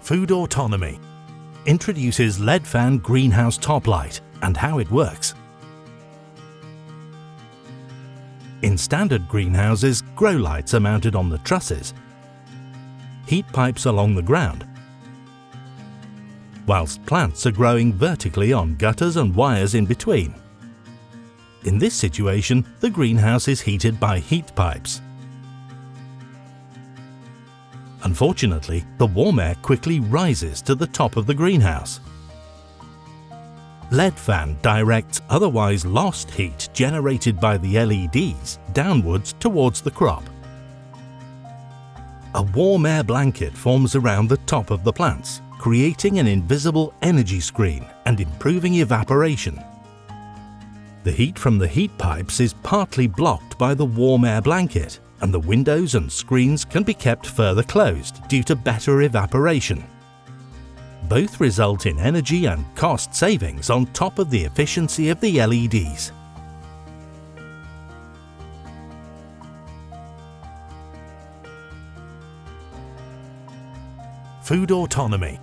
Food autonomy introduces LEDFan Greenhouse Toplight and how it works. In standard greenhouses, grow lights are mounted on the trusses, heat pipes along the ground, whilst plants are growing vertically on gutters and wires in between. In this situation, the greenhouse is heated by heat pipes. Unfortunately, the warm air quickly rises to the top of the greenhouse. LEDFan directs otherwise lost heat generated by the LEDs downwards towards the crop. A warm air blanket forms around the top of the plants, creating an invisible energy screen and improving evaporation. The heat from the heat pipes is partly blocked by the warm air blanket, and the windows and screens can be kept further closed due to better evaporation. Both result in energy and cost savings on top of the efficiency of the LEDs. Food autonomy